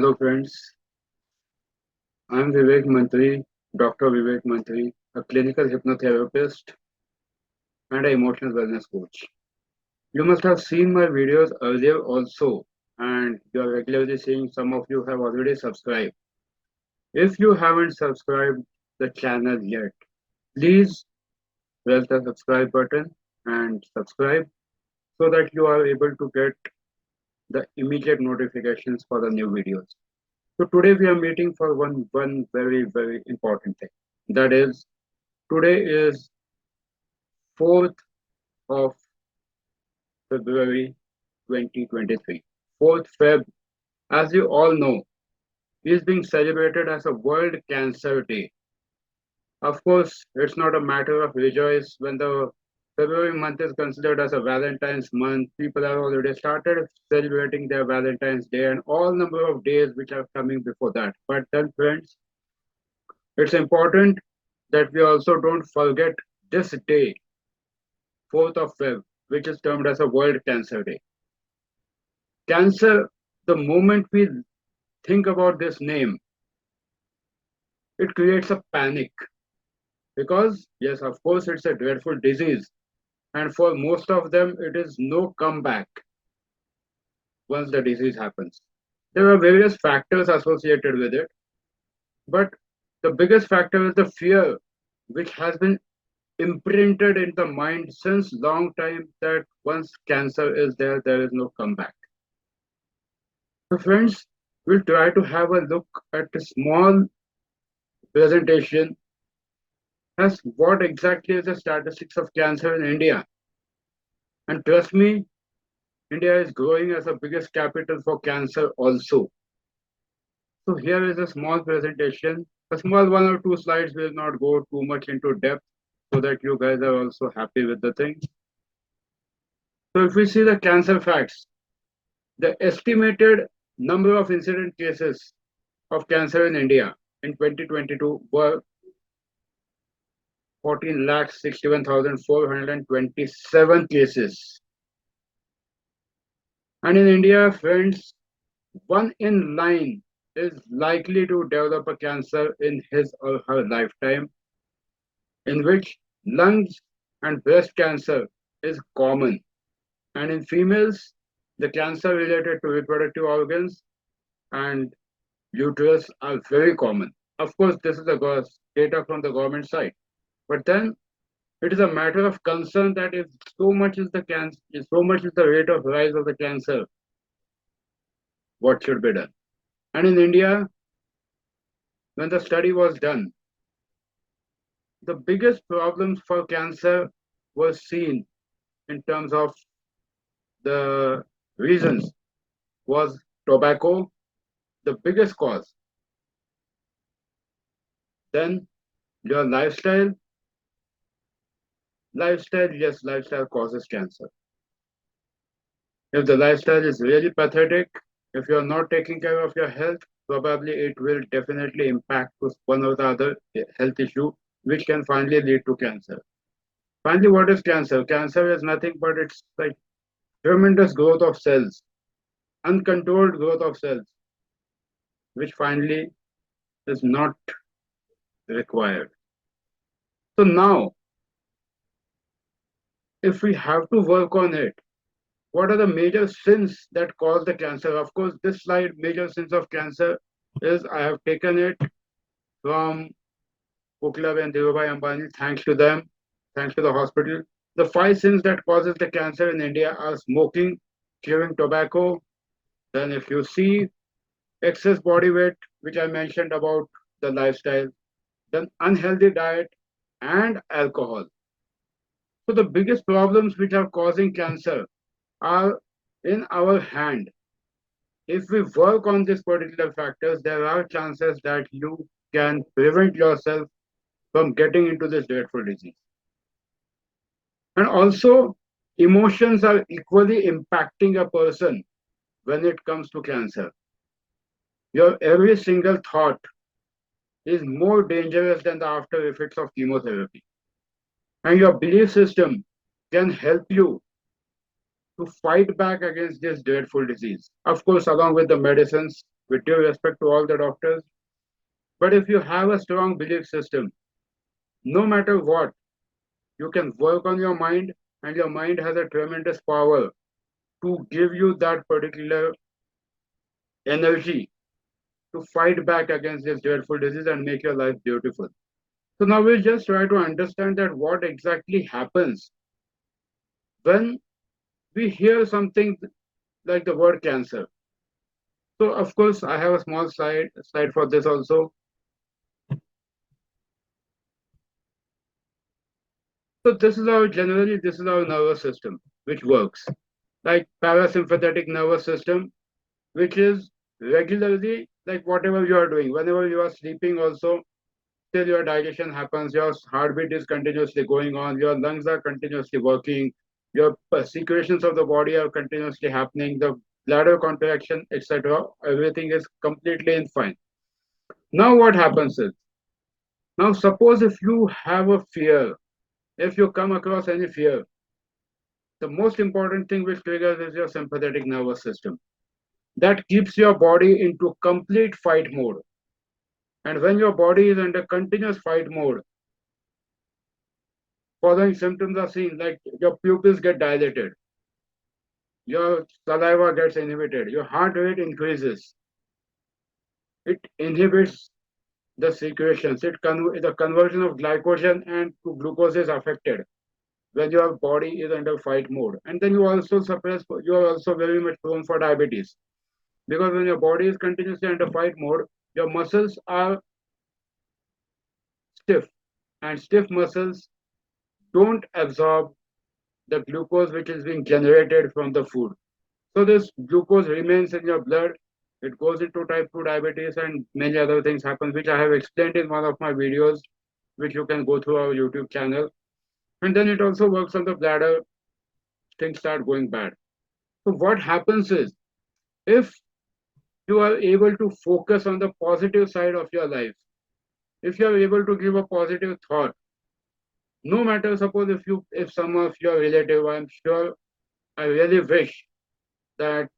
Hello friends, I am Vivek Mantri, Dr. Vivek Mantri, a clinical hypnotherapist and an emotional wellness coach. You must have seen my videos earlier also, and you are regularly seeing some of you have already subscribed. If you haven't subscribed the channel yet, please press the subscribe button and subscribe so that you are able to get the immediate notifications for the new videos. So today we are meeting for one very important thing. That is, today is 4th of February 2023. 4th Feb, as you all know, is being celebrated as a World Cancer Day. Of course, it's not a matter of rejoice when the February month is considered as a Valentine's month. People have already started celebrating their Valentine's Day and all number of days which are coming before that. But then, friends, it's important that we also don't forget this day, 4th of Feb, which is termed as a World Cancer Day. Cancer, the moment we think about this name, it creates a panic because, yes, of course, it's a dreadful disease. And for most of them, it is no comeback once the disease happens. There are various factors associated with it, but the biggest factor is the fear, which has been imprinted in the mind since long time that once cancer is there, there is no comeback. So friends, we'll try to have a look at a small presentation as what exactly is the statistics of cancer in India. And trust me, India is growing as the biggest capital for cancer also. So here is a small presentation, a small one or two slides. Will not go too much into depth so that you guys are also happy with the thing. So if we see the cancer facts, the estimated number of incident cases of cancer in India in 2022 were 14,61,427 cases. And in India, friends, one in nine is likely to develop a cancer in his or her lifetime, in which lungs and breast cancer is common. And in females, the cancer related to reproductive organs and uterus are very common. Of course, this is the data from the government side. But then it is a matter of concern that if so much is the cancer, so much is the rate of rise of the cancer, what should be done? And in India, when the study was done, the biggest problems for cancer were seen in terms of the reasons was tobacco, the biggest cause. Then your lifestyle, yes, lifestyle causes cancer. If the lifestyle is really pathetic, if you're not taking care of your health, probably it will definitely impact to one or the other health issue, which can finally lead to cancer. Finally, what is cancer? Cancer is nothing but it's like tremendous growth of cells, uncontrolled growth of cells, which finally is not required. So now, if we have to work on it, what are the major sins that cause the cancer? Of course, this slide, major sins of cancer, is I have taken it from Puklab and Dhirubhai Ambani. Thanks to them, thanks to the hospital. The five sins that causes the cancer in India are smoking, chewing tobacco. Then if you see excess body weight, which I mentioned about the lifestyle, then unhealthy diet and alcohol. So the biggest problems which are causing cancer are in our hand. If we work on these particular factors, there are chances that you can prevent yourself from getting into this dreadful disease. And also, emotions are equally impacting a person when it comes to cancer. Your every single thought is more dangerous than the after effects of chemotherapy. And your belief system can help you to fight back against this dreadful disease. Of course, along with the medicines with due respect to all the doctors. But if you have a strong belief system, no matter what, you can work on your mind, and your mind has a tremendous power to give you that particular energy to fight back against this dreadful disease and make your life beautiful. So now we'll just try to understand that what exactly happens when we hear something like the word cancer. So of course I have a small slide for this also. So this is our nervous system which works. Like parasympathetic nervous system, which is regularly like whatever you are doing, whenever you are sleeping also, till your digestion happens, your heartbeat is continuously going on, your lungs are continuously working, your secretions of the body are continuously happening, the bladder contraction, etc. Everything is completely in fine. Now what happens is, now suppose if you have a fear, if you come across any fear, the most important thing which triggers is your sympathetic nervous system. That keeps your body into complete fight mode. And when your body is under continuous fight mode, following symptoms are seen like your pupils get dilated, your saliva gets inhibited, your heart rate increases, it inhibits the secretions, the conversion of glycogen and to glucose is affected when your body is under fight mode. And then you are also very much prone for diabetes because when your body is continuously under fight mode, your muscles are stiff, and stiff muscles don't absorb the glucose which is being generated from the food. So this glucose remains in your blood. It goes into type 2 diabetes and many other things happen, which I have explained in one of my videos, which you can go through our YouTube channel. And then it also works on the bladder. Things start going bad. So what happens is, if you are able to focus on the positive side of your life, if you are able to give a positive thought, no matter suppose if some of your relative, I'm sure, I really wish that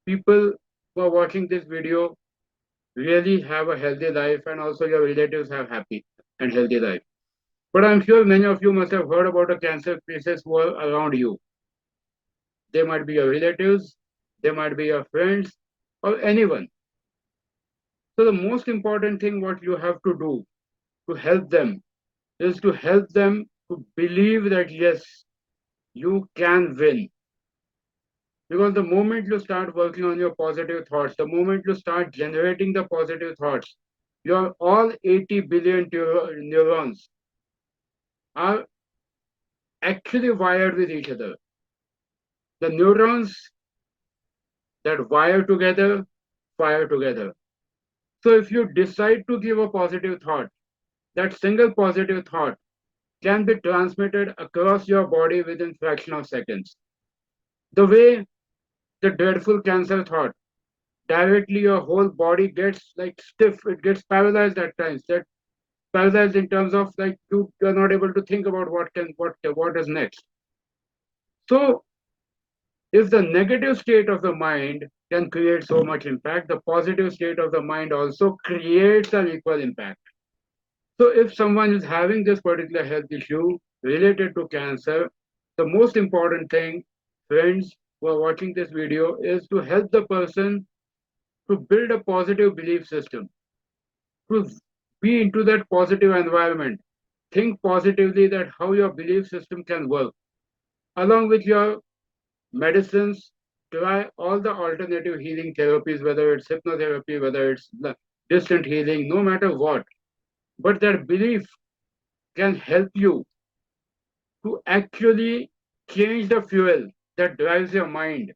people who are watching this video really have a healthy life and also your relatives have happy and healthy life. But I'm sure many of you must have heard about the cancer cases who are around you. They might be your relatives, they might be your friends, or anyone. So the most important thing what you have to do to help them is to help them to believe that yes, you can win. Because the moment you start working on your positive thoughts, the moment you start generating the positive thoughts, your all 80 billion neurons are actually wired with each other. The neurons that wire together fire together. So if you decide to give a positive thought, that single positive thought can be transmitted across your body within fraction of seconds. The way the dreadful cancer thought, directly your whole body gets like stiff, it gets paralyzed at times. That paralyzed in terms of like you are not able to think about what is next. So if the negative state of the mind can create so much impact, the positive state of the mind also creates an equal impact. So if someone is having this particular health issue related to cancer, the most important thing, friends who are watching this video, is to help the person to build a positive belief system, to be into that positive environment. Think positively that how your belief system can work. Along with your medicines, try all the alternative healing therapies, whether it's hypnotherapy, whether it's distant healing, no matter what. But that belief can help you to actually change the fuel that drives your mind.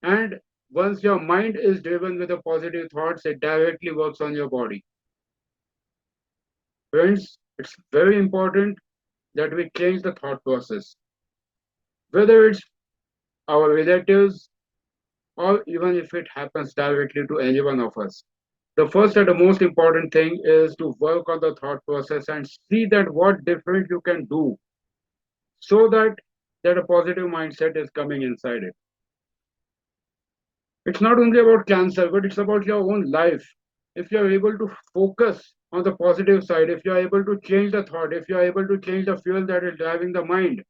And once your mind is driven with the positive thoughts, it directly works on your body. Friends, it's very important that we change the thought process. Whether it's our relatives or even if it happens directly to any one of us. The first and the most important thing is to work on the thought process and see that what different you can do so that a positive mindset is coming inside it. It's not only about cancer, but it's about your own life. If you are able to focus on the positive side, if you are able to change the thought, if you are able to change the fuel that is driving the mind,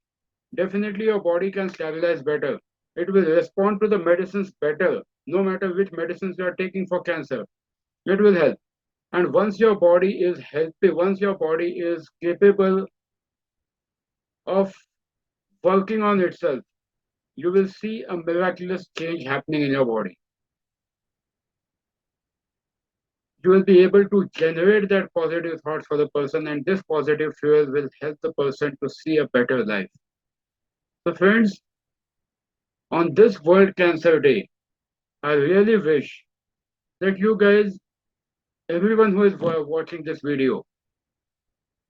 definitely your body can stabilize better. It will respond to the medicines better, no matter which medicines you are taking for cancer. It will help. And once your body is healthy, once your body is capable of working on itself, you will see a miraculous change happening in your body. You will be able to generate that positive thoughts for the person, and this positive fuel will help the person to see a better life. So, friends, on this World Cancer Day, I really wish that you guys, everyone who is watching this video,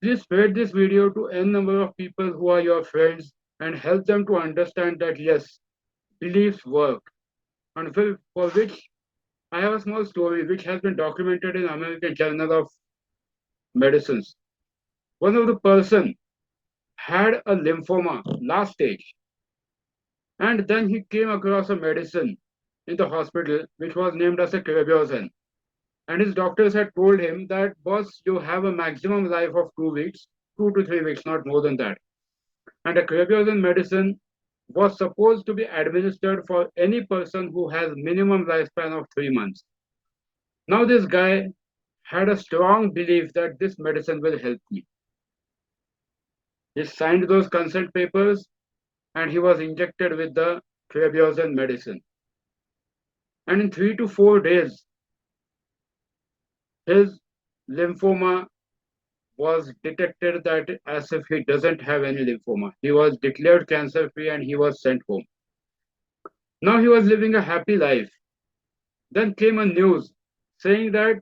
please spread this video to n number of people who are your friends and help them to understand that yes, beliefs work. And for which I have a small story which has been documented in American Journal of Medicines. One of the person had a lymphoma last stage, and then he came across a medicine in the hospital which was named as a cribiozen. And his doctors had told him that, boss, you have a maximum life of 2 weeks, 2 to 3 weeks, not more than that. And a cribiozen medicine was supposed to be administered for any person who has minimum lifespan of 3 months. Now this guy had a strong belief that this medicine will help me. He signed those consent papers and he was injected with the cribiozen medicine. And in 3 to 4 days, his lymphoma was detected that as if he doesn't have any lymphoma. He was declared cancer free and he was sent home. Now he was living a happy life. Then came a news saying that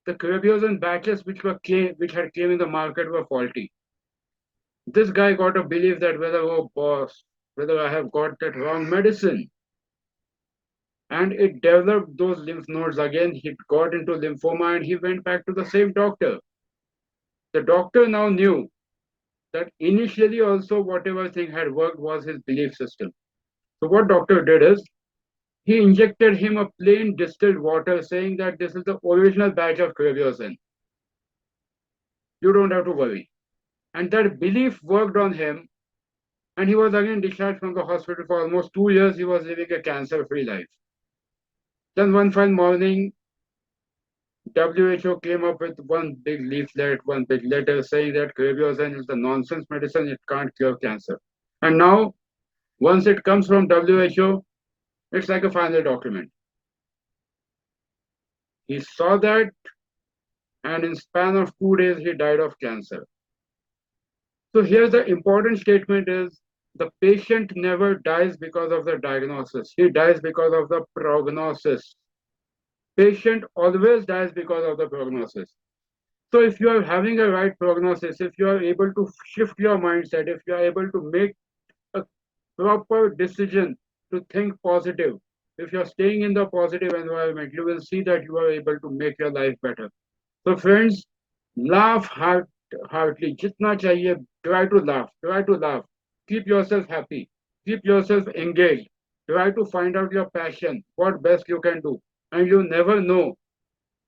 the cribiozen batches which had came in the market were faulty. This guy got a belief that whether, oh boss, whether I have got that wrong medicine. And it developed those lymph nodes again. He got into lymphoma and he went back to the same doctor. The doctor now knew that initially also whatever thing had worked was his belief system. So what doctor did is he injected him a plain distilled water saying that this is the original batch of cribiozen. You don't have to worry. And that belief worked on him and he was again discharged from the hospital for almost 2 years. He was living a cancer-free life. Then one fine morning, WHO came up with one big leaflet, one big letter saying that cribiozen is the nonsense medicine, it can't cure cancer. And now, once it comes from WHO, it's like a final document. He saw that, and in span of 2 days, he died of cancer. So here the important statement is the patient never dies because of the diagnosis. He dies because of the prognosis. Patient always dies because of the prognosis. So if you are having a right prognosis, if you are able to shift your mindset, if you are able to make a proper decision to think positive, if you are staying in the positive environment, you will see that you are able to make your life better. So friends, laugh heartily. Jitna chahiye, try to laugh. Try to laugh. Keep yourself happy. Keep yourself engaged. Try to find out your passion, what best you can do. And you never know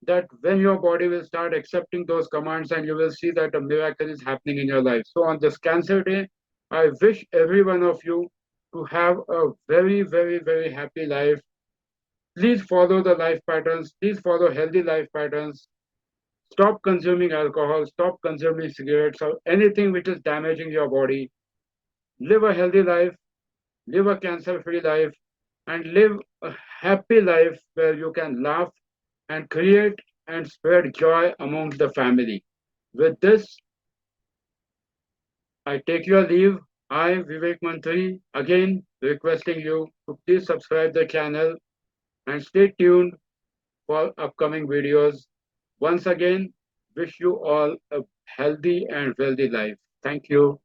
that when your body will start accepting those commands and you will see that a miracle is happening in your life. So on this cancer day, I wish every one of you to have a very, very, very happy life. Please follow the life patterns. Please follow healthy life patterns. Stop consuming alcohol. Stop consuming cigarettes or anything which is damaging your body. Live a healthy life. Live a cancer-free life. And live a happy life where you can laugh and create and spread joy amongst the family. With this, I take your leave. I, Vivek Mantri, again requesting you to please subscribe the channel and stay tuned for upcoming videos. Once again, wish you all a healthy and wealthy life. Thank you.